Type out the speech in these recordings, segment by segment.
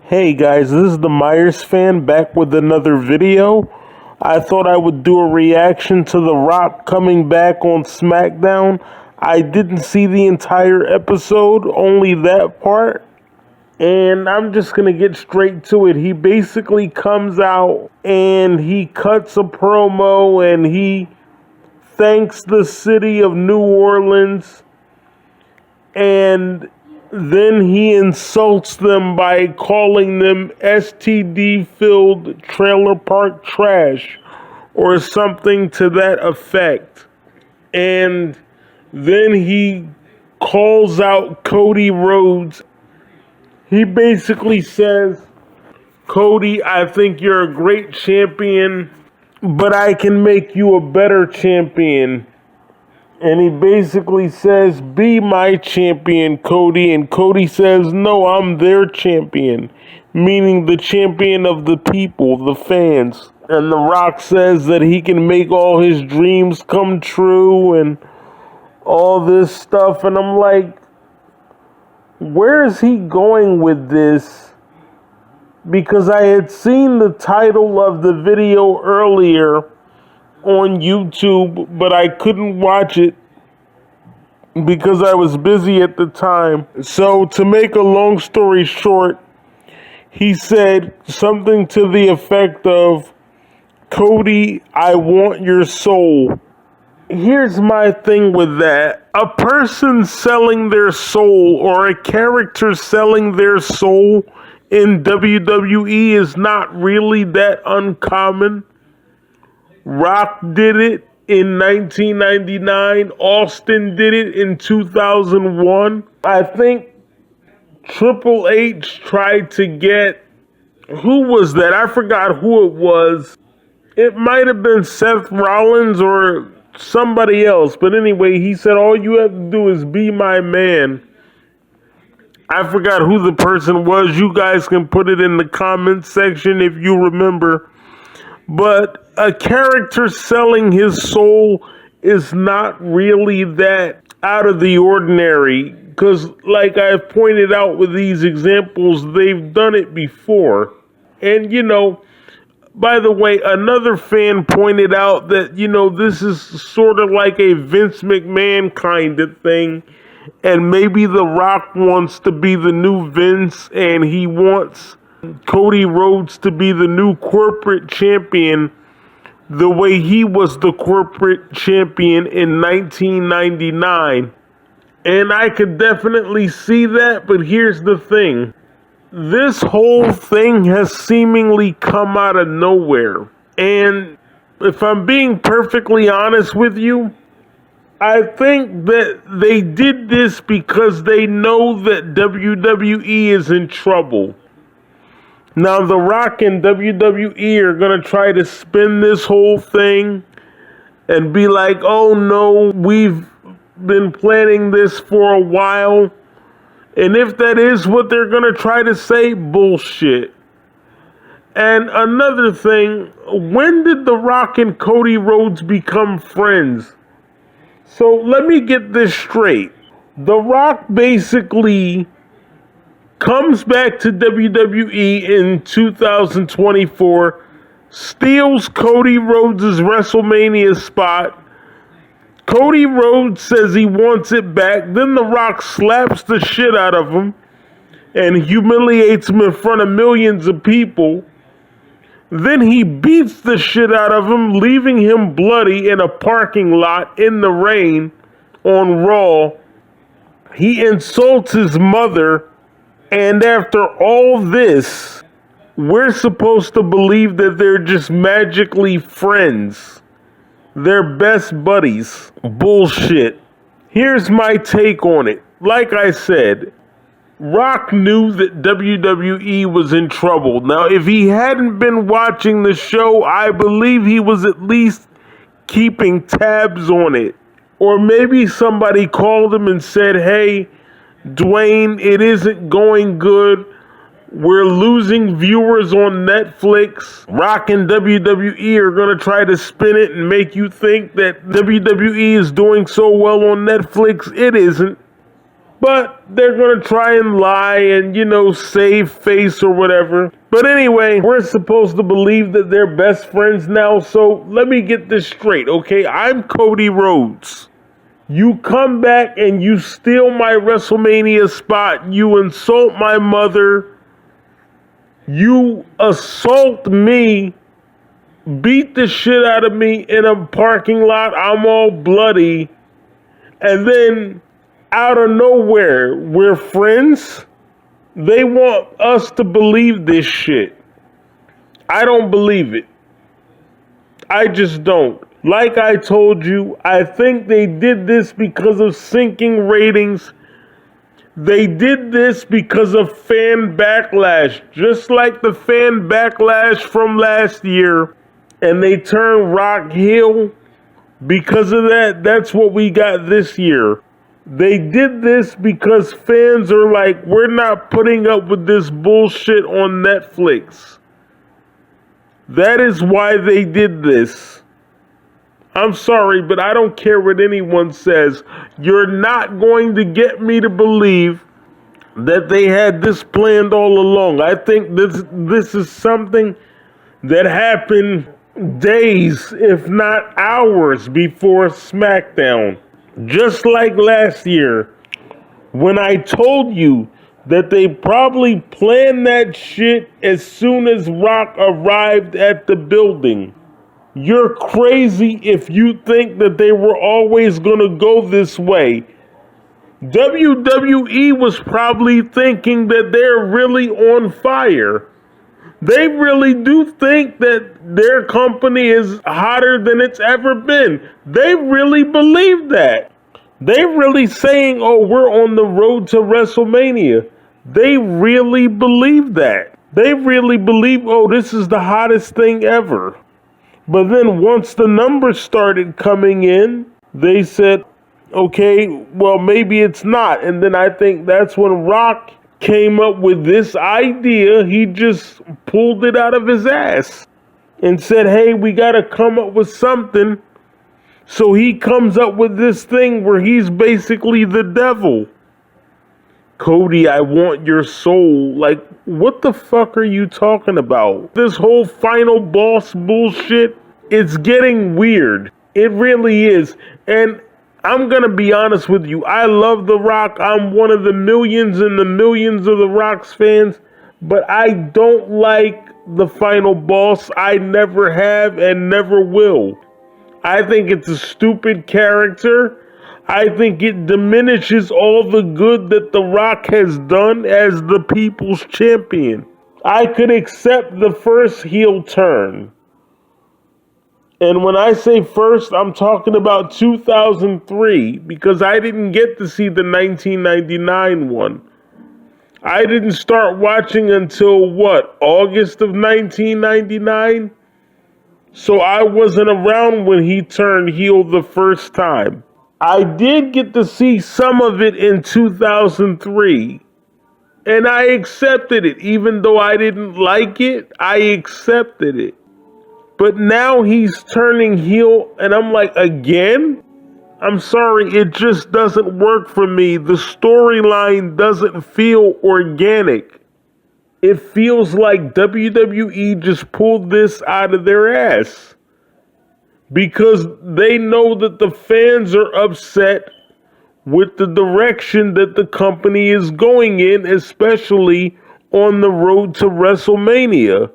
Hey guys, this is the Myers fan back with another video. I thought I would do a reaction to The Rock coming back on SmackDown. I didn't see the entire episode, only that part. And I'm just going to get straight to it. He basically comes out and he cuts a promo and he thanks the city of New Orleans, and then he insults them by calling them STD-filled trailer park trash or something to that effect. And then he calls out Cody Rhodes. He basically says, "Cody, I think you're a great champion, but I can make you a better champion." And he basically says, "Be my champion, Cody." And Cody says, "No, I'm their champion," meaning the champion of the people, the fans. And The Rock says that he can make all his dreams come true and all this stuff. And I'm like, where is he going with this? Because I had seen the title of the video earlier on YouTube, but I couldn't watch it because I was busy at the time. So to make a long story short, he said something to the effect of, "Cody, I want your soul." Here's my thing with that. A person selling their soul or a character selling their soul in WWE is not really that uncommon. Rock did it in 1999. Austin did it in 2001. I think Triple H tried to get, who was that? I forgot who it was. It might have been Seth Rollins or somebody else. But anyway, he said, "All you have to do is be my man." I forgot who the person was. You guys can put it in the comments section if you remember. But a character selling his soul is not really that out of the ordinary. Because like I've pointed out with these examples, they've done it before. And by the way, another fan pointed out that, this is sort of like a Vince McMahon kind of thing. And maybe The Rock wants to be the new Vince, and he wants Cody Rhodes to be the new corporate champion the way he was the corporate champion in 1999. And I could definitely see that, but here's the thing. This whole thing has seemingly come out of nowhere. And if I'm being perfectly honest with you, I think that they did this because they know that WWE is in trouble. Now, The Rock and WWE are going to try to spin this whole thing and be like, "Oh no, we've been planning this for a while." And if that is what they're going to try to say, bullshit. And another thing, when did The Rock and Cody Rhodes become friends? So let me get this straight. The Rock basically comes back to WWE in 2024, steals Cody Rhodes' WrestleMania spot. Cody Rhodes says he wants it back. Then The Rock slaps the shit out of him and humiliates him in front of millions of people. Then he beats the shit out of him, leaving him bloody in a parking lot in the rain on Raw. He insults his mother, and after all this, we're supposed to believe that they're just magically friends. They're best buddies. Bullshit. Here's my take on it. Like I said, Rock knew that WWE was in trouble. Now, if he hadn't been watching the show, I believe he was at least keeping tabs on it. Or maybe somebody called him and said, "Hey, Dwayne, it isn't going good. We're losing viewers on Netflix. Rock and WWE are going to try to spin it and make you think that WWE is doing so well on Netflix." It isn't. But they're going to try and lie and, save face or whatever. But anyway, we're supposed to believe that they're best friends now. So let me get this straight, okay? I'm Cody Rhodes. You come back and you steal my WrestleMania spot. You insult my mother. You assault me. Beat the shit out of me in a parking lot. I'm all bloody. And then out of nowhere, we're friends. They want us to believe this shit. I don't believe it. I just don't. Like I told you, I think they did this because of sinking ratings. They did this because of fan backlash, just like the fan backlash from last year. And they turned Rock heel. Because of that, that's what we got this year. They did this because fans are like, we're not putting up with this bullshit on Netflix. That is why they did this. I'm sorry, but I don't care what anyone says. You're not going to get me to believe that they had this planned all along. I think this is something that happened days, if not hours, before SmackDown. Just like last year, when I told you that they probably planned that shit as soon as Rock arrived at the building. You're crazy if you think that they were always going to go this way. WWE was probably thinking that they're really on fire. They really do think that their company is hotter than it's ever been. They really believe that. They're really saying, oh, we're on the road to WrestleMania. They really believe that. They really believe, oh, this is the hottest thing ever. But then once the numbers started coming in, they said, okay, well, maybe it's not. And then I think that's when Rock came up with this idea. He just pulled it out of his ass and said, hey, we got to come up with something. So he comes up with this thing where he's basically the devil. Cody, I want your soul. Like, what the fuck are you talking about? This whole final boss bullshit, it's getting weird. It really is. And I'm going to be honest with you. I love The Rock. I'm one of the millions and the millions of The Rock's fans. But I don't like the final boss. I never have and never will. I think it's a stupid character. I think it diminishes all the good that The Rock has done as the people's champion. I could accept the first heel turn. And when I say first, I'm talking about 2003, because I didn't get to see the 1999 one. I didn't start watching until, August of 1999? So I wasn't around when he turned heel the first time. I did get to see some of it in 2003, and I accepted it. Even though I didn't like it, I accepted it. But now he's turning heel, and I'm like, again? I'm sorry, it just doesn't work for me. The storyline doesn't feel organic. It feels like WWE just pulled this out of their ass. Because they know that the fans are upset with the direction that the company is going in, especially on the road to WrestleMania.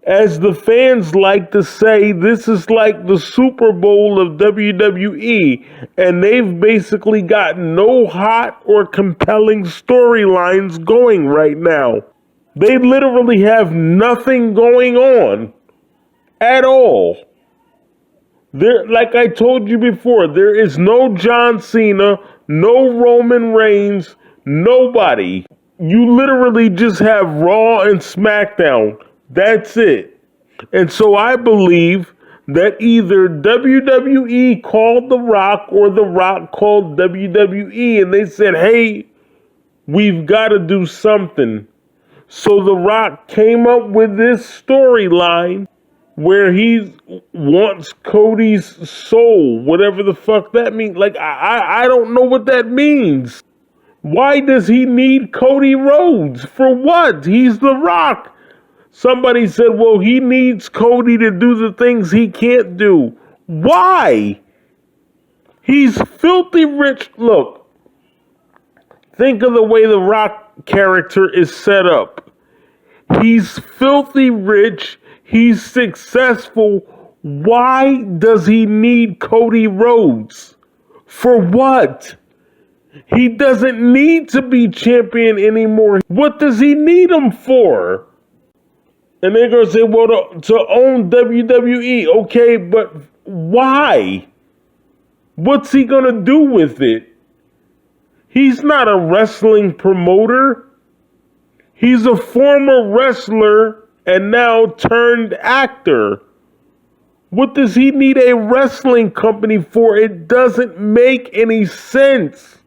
As the fans like to say, this is like the Super Bowl of WWE, and they've basically got no hot or compelling storylines going right now. They literally have nothing going on at all. Like I told you before, there is no John Cena, no Roman Reigns, nobody. You literally just have Raw and SmackDown. That's it. And so I believe that either WWE called The Rock or The Rock called WWE, and they said, hey, we've got to do something. So The Rock came up with this storyline where he wants Cody's soul, whatever the fuck that means. Like, I don't know what that means. Why does he need Cody Rhodes? For what? He's The Rock. Somebody said, well, he needs Cody to do the things he can't do. Why? He's filthy rich. Look, think of the way The Rock character is set up. He's filthy rich. He's successful. Why does he need Cody Rhodes? For what? He doesn't need to be champion anymore. What does he need him for? And they're going to say, well, to own WWE. Okay, but why? What's he going to do with it? He's not a wrestling promoter. He's a former wrestler and now turned actor. What does he need a wrestling company for? It doesn't make any sense.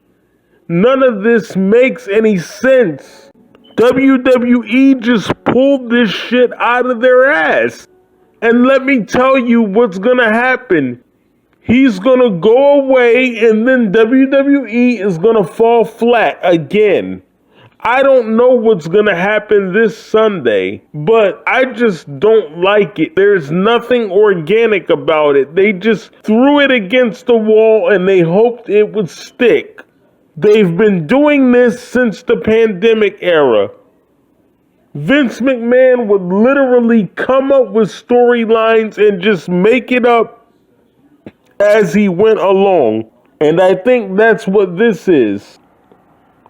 None of this makes any sense. WWE just pulled this shit out of their ass. And let me tell you what's gonna happen. He's gonna go away and then WWE is gonna fall flat again. I don't know what's gonna happen this Sunday, but I just don't like it. There's nothing organic about it. They just threw it against the wall and they hoped it would stick. They've been doing this since the pandemic era. Vince McMahon would literally come up with storylines and just make it up as he went along. And I think that's what this is.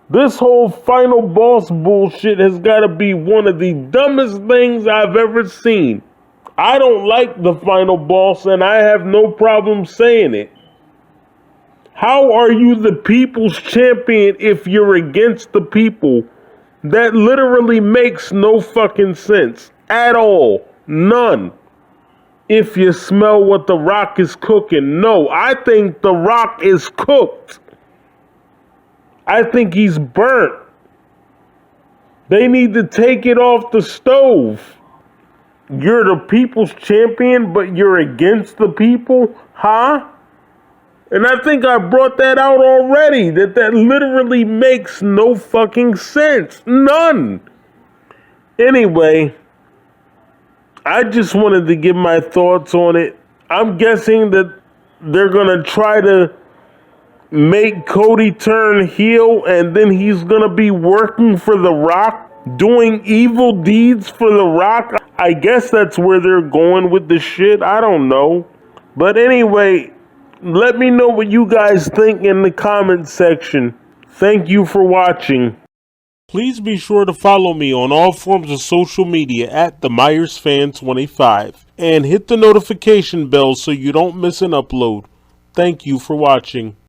This whole final boss bullshit has got to be one of the dumbest things I've ever seen. I don't like the final boss and I have no problem saying it. How are you the people's champion if you're against the people? That literally makes no fucking sense at all. None. If you smell what The Rock is cooking. No, I think The Rock is cooked. I think he's burnt. They need to take it off the stove. You're the people's champion, but you're against the people? Huh? And I think I brought that out already, that literally makes no fucking sense. None. Anyway, I just wanted to give my thoughts on it. I'm guessing that they're going to try to make Cody turn heel and then he's going to be working for The Rock, doing evil deeds for The Rock. I guess that's where they're going with the shit. I don't know. But anyway, let me know what you guys think in the comment section. Thank you for watching. Please be sure to follow me on all forms of social media at the MyersFan25 and hit the notification bell so you don't miss an upload. Thank you for watching.